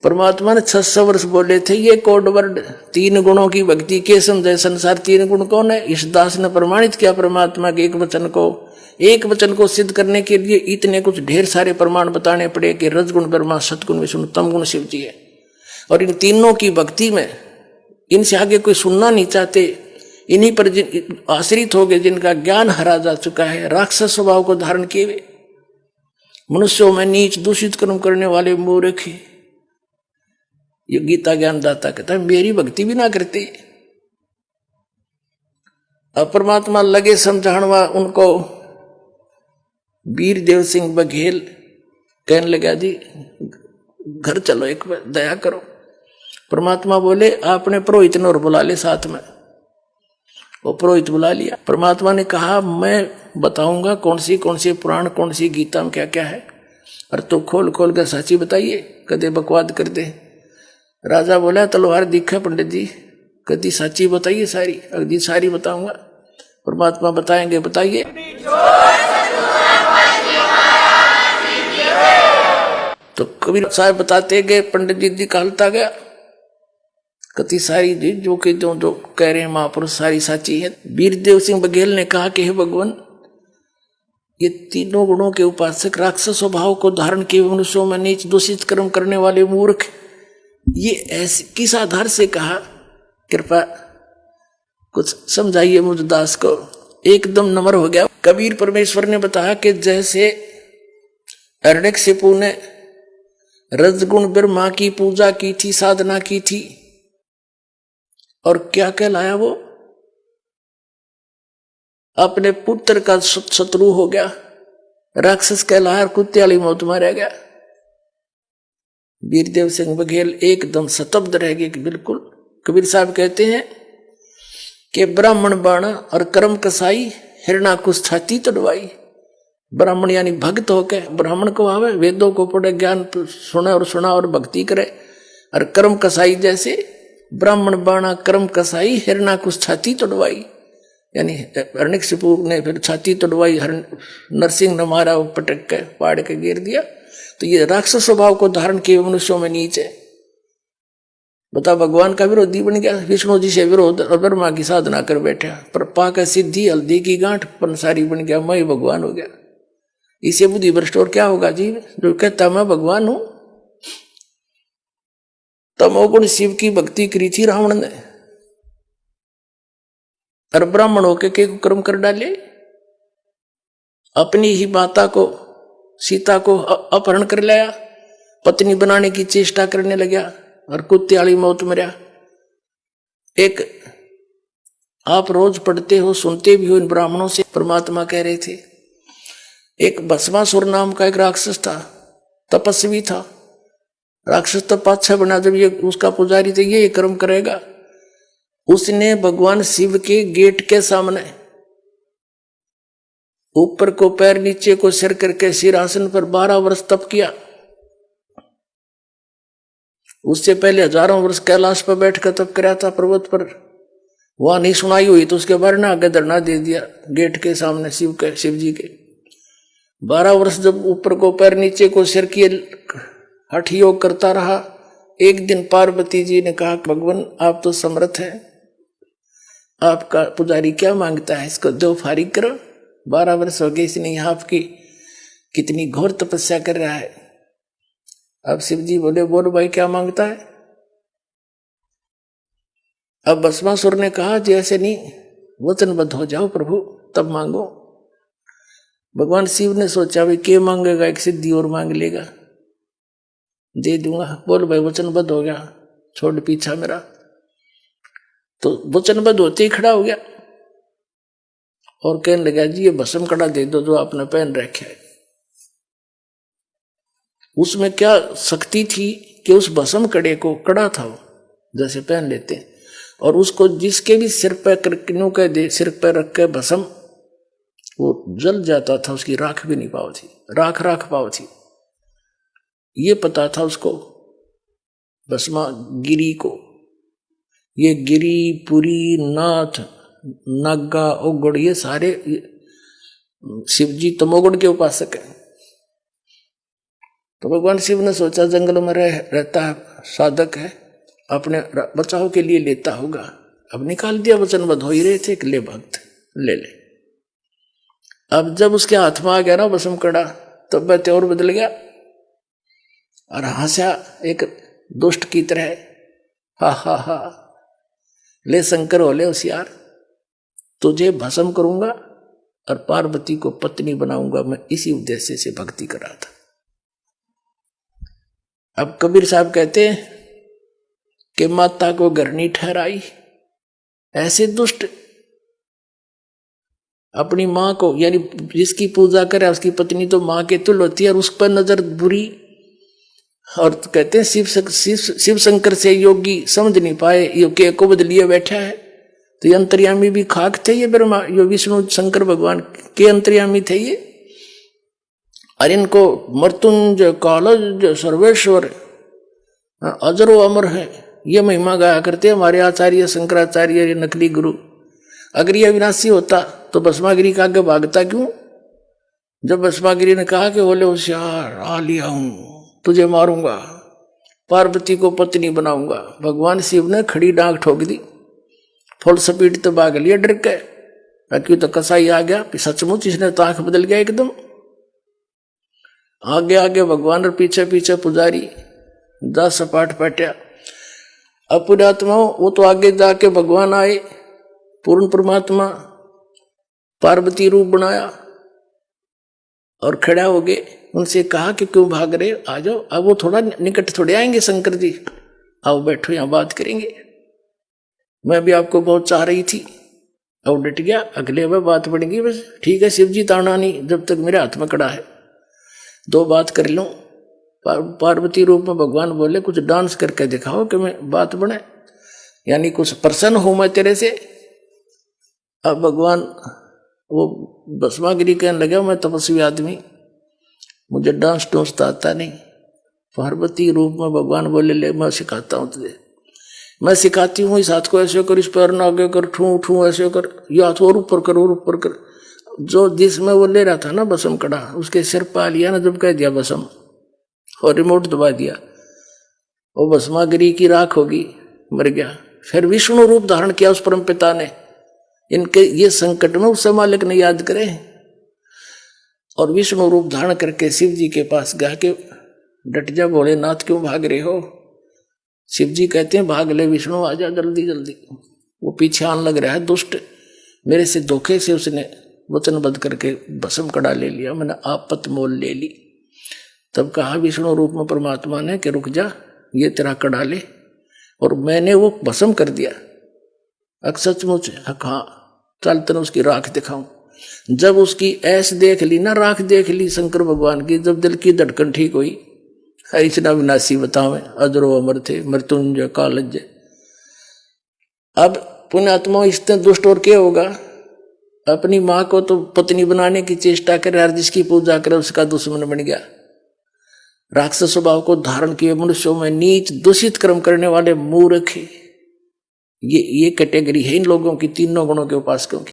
परमात्मा ने 600 वर्ष बोले थे ये कोड वर्ड, 3 गुणों की भक्ति के समझे संसार। 3 गुण कौन है? इस दास ने प्रमाणित किया परमात्मा के एक वचन को सिद्ध करने के लिए इतने कुछ ढेर सारे प्रमाण बताने पड़े कि रजगुण ब्रह्मा, सतगुण विष्णु, तम गुण शिव जी है। और इन तीनों की भक्ति में इनसे आगे कोई सुनना नहीं चाहते, इन्हीं पर आश्रित हो गए, जिनका ज्ञान हरा जा चुका है, राक्षस स्वभाव को धारण किए हुए, मनुष्यों में नीच दूषित कर्म करने वाले मूर्ख। ये गीता ज्ञान दाता कहता है मेरी भक्ति भी ना करते। अब परमात्मा लगे समझाणवा उनको। वीर देव सिंह बघेल कहने लगा जी घर चलो, एक बार दया करो। परमात्मा बोले आपने पुरोहित ने और बुला ले साथ में। वो पुरोहित बुला लिया। परमात्मा ने कहा मैं बताऊंगा कौन सी पुराण, कौन सी गीता में क्या क्या है, और तो खोल खोल कर साची बताइए, कदे बकवाद कर दे। राजा बोला तलवार दिखा पंडित जी, कदी साची बताइए सारी। अगदी सारी बताऊंगा। परमात्मा बताएंगे, बताइए। तो कबीर साहब बताते गए, पंडित जी कहता गया कति सारी जी जो कि जो कह रहे हैं महापुरुष सारी साची है। वीरदेव सिंह बघेल ने कहा कि हे भगवान, ये तीनों गुणों के उपासक, राक्षस स्वभाव को धारण किए मनुष्यों में नीच दूषित कर्म करने वाले मूर्ख, ये ऐसे किस आधार से कहा? कृपा कुछ समझाइए मुझ दास को। एकदम नम्र हो गया। कबीर परमेश्वर ने बताया कि जैसे हिरण्यकशिपु ने रजगुण ब्रह्मा की पूजा की थी, साधना की थी, और क्या कहलाया वो? अपने पुत्र का शत्रु हो गया, राक्षस कहलाया, कुत्ते वाली मौत मारा गया। वीरदेव सिंह बघेल एकदम स्तब्ध रह गए कि बिल्कुल। कबीर साहब कहते हैं कि ब्राह्मण बाण और कर्म कसाई, हिरणाकुश छाती तड़वाई। ब्राह्मण यानी भक्त होके, ब्राह्मण को आवे, वेदों को पढ़े, ज्ञान सुना और भक्ति करे। और कर्म कसाई जैसे ब्राह्मण बाणा कर्म कसाई, हिरणाकुश छाती तड़वाई, यानी हिरण्यकशिपु ने फिर छाती तड़वाई, नरसिंह ने मारा, वो पटक के पाड़ के गिर दिया। तो ये राक्षस स्वभाव को धारण किए मनुष्यों में नीच है। बता, भगवान का विरोधी बन गया, विष्णु जी से विरोध, और ब्रह्मा की साधना कर बैठा, पर पाकर सिद्धि हल्दी की गांठ पंसारी बन गया, मैं भगवान हो गया। इसे बुद्धि भ्रष्ट और क्या होगा जी? जो कहता मैं भगवान हूं। तमोगुण शिव की भक्ति करी थी रावण ने, और ब्राह्मण होके के कर्म कर डाले। अपनी ही माता को, सीता को अपहरण कर लिया, पत्नी बनाने की चेष्टा करने लगा, और कुत्ते वाली मौत मरा। एक आप रोज पढ़ते हो, सुनते भी हो इन ब्राह्मणों से, परमात्मा कह रहे थे एक भस्मासुर नाम का एक राक्षस था, तपस्वी था। राक्षस तो पाछा बना, जब ये उसका पुजारी थे, ये कर्म करेगा। उसने भगवान शिव के गेट के सामने ऊपर को पैर, नीचे को सिर करके सिरासन पर 12 वर्ष तप किया। उससे पहले हजारों वर्ष कैलाश पर बैठकर तप कराया था पर्वत पर। वहां नहीं सुनाई हुई तो उसके बारे में आगे धरना दे दिया गेट के सामने शिव जी के। 12 वर्ष जब ऊपर को पैर, नीचे को सिर किए हठ योग करता रहा। एक दिन पार्वती जी ने कहा भगवान आप तो समर्थ हैं, आपका पुजारी क्या मांगता है, इसको दो फारिग करो। 12 वर्ष हो गए इसने यहाँ आपकी कितनी घोर तपस्या कर रहा है। अब शिव जी बोले बोल भाई क्या मांगता है? अब भस्मासुर ने कहा जैसे नहीं, वचनबद्ध हो जाओ प्रभु तब मांगो। भगवान शिव ने सोचा भाई क्या मांगेगा, एक सिद्धि और मांग लेगा, दे दूंगा। बोल भाई वचनबद्ध हो गया, छोड़ पीछा मेरा। तो वचनबद्ध होते ही खड़ा हो गया और कहने लगा जी ये भस्म कड़ा दे दो जो आपने पहन रखे है। उसमें क्या शक्ति थी कि उस भस्म कड़े को, कड़ा था वो जैसे पहन लेते हैं, और उसको जिसके भी सिर पर सिर पर रख के भस्म वो जल जाता था, उसकी राख भी नहीं पाव थी, राख पाव थी। ये पता था उसको भस्मा गिरी को। ये गिरी, पुरी, नाथ, नागा, ओगड़, ये सारे शिवजी तमोगुण के उपासक हैं। तो भगवान शिव ने सोचा जंगल में रहता है, साधक है, अपने बचाव के लिए लेता होगा। अब निकाल दिया, वचनबद्ध हो ही रहे थे कि ले भक्त ले ले। अब जब उसके हाथ में आ गया ना भस्म कड़ा, तब वह त्योर बदल गया और हंसा एक दुष्ट की तरह, हा हा हा, ले शंकर हो ले होशियार, तुझे भस्म करूंगा और पार्वती को पत्नी बनाऊंगा। मैं इसी उद्देश्य से भक्ति कर रहा था। अब कबीर साहब कहते हैं कि माता को घर नहीं ठहराई, ऐसे दुष्ट अपनी मां को, यानी जिसकी पूजा करे उसकी पत्नी तो मां के तुल्य होती है, और उस पर नजर बुरी। और कहते हैं शिव शंकर से योगी समझ नहीं पाए, ये को बदलिए बैठा है। तो ये अंतर्यामी भी खाक थे, ये ब्रह्मा, यो विष्णु शंकर भगवान के अंतर्यामी थे ये। और इनको मृत्युंजय कालज सर्वेश्वर अजरो अमर है, ये महिमा गाया करते हमारे आचार्य शंकराचार्य, ये नकली गुरु। अगर ये अविनाशी होता तो भस्मागिरी का आगे भागता क्यों? जब भस्मागिरी ने कहा कि बोले होशियार आ लिया हूं, तुझे मारूंगा, पार्वती को पत्नी बनाऊंगा, भगवान शिव ने खड़ी डांग ठोक दी, फुल स्पीड तो भाग लिया डर के। क्यों तो कसाई आ गया, सचमुच इसने तो आंख बदल गया एकदम। आगे आगे भगवान और पीछे पीछे पुजारी, 10 सपाट पटया। अब पुण्यात्माओं, वो तो आगे जाके भगवान आए, पूर्ण परमात्मा, पार्वती रूप बनाया और खड़ा हो गए। उनसे कहा कि क्यों भाग रहे, आ जाओ। अब वो थोड़ा निकट थोड़े आएंगे शंकर जी, आओ बैठो यहां बात करेंगे, मैं भी आपको बहुत चाह रही थी। अब डट गया, अगले में बात बढ़ेगी बस, ठीक है शिव जी ताना नहीं, जब तक मेरे हाथ में कड़ा है, 2 बात कर लूं। पार्वती रूप में भगवान बोले कुछ डांस करके दिखाओ कि मैं बात बने, यानी कुछ प्रसन्न हूं मैं तेरे से। अब भगवान वो भस्मागिरी कहने लगा, मैं तपस्वी आदमी, मुझे डांस डोंस तो आता नहीं। पार्वती रूप में भगवान बोले ले मैं सिखाता हूं तुझे, मैं सिखाती हूँ, इस हाथ को ऐसे कर, इस पैर ना आगे कर, ठू ठू ऐसे कर, ये हाथ और ऊपर कर और ऊपर कर। जो जिसमें वो ले रहा था ना भस्म कड़ा, उसके सिर पा लिया ना, जब कह दिया भस्म और रिमोट दबा दिया, वो भस्मागिरी की राख होगी, मर गया। फिर विष्णु रूप धारण किया उस परम पिता ने, इनके ये संकट में उस मालिक ने याद करे, और विष्णु रूप धारण करके शिव जी के पास गया कि डट जा भोलेनाथ, क्यों भाग रहे हो? शिव जी कहते हैं भाग ले विष्णु, आजा जल्दी जल्दी। वो पीछे आने लग रहा है दुष्ट, मेरे से धोखे से उसने वचनबद्ध करके भस्म कड़ा ले लिया, मैंने आपत मोल ले ली। तब कहा विष्णु रूप में परमात्मा ने कि रुक जा, ये तेरा कड़ा ले, और मैंने वो भस्म कर दिया। सचमुच हाँ, चल तेने उसकी राख दिखाऊं। जब उसकी ऐस देख ली ना, राख देख ली शंकर भगवान की, जब दिल की धड़कन ठीक हुई, इतना विनाशी बतावे, अजरो अमर थे, मृत्युंजय कालज। अब पुण्यात्मा इतने दुष्ट और क्या होगा, अपनी मां को तो पत्नी बनाने की चेष्टा करे, और जिसकी पूजा करे उसका दुश्मन बन गया। राक्षस स्वभाव को धारण किए मनुष्यों में नीच दूषित कर्म करने वाले मूर्ख, ये कैटेगरी है इन लोगों की, तीनों गुणों के उपासकों की।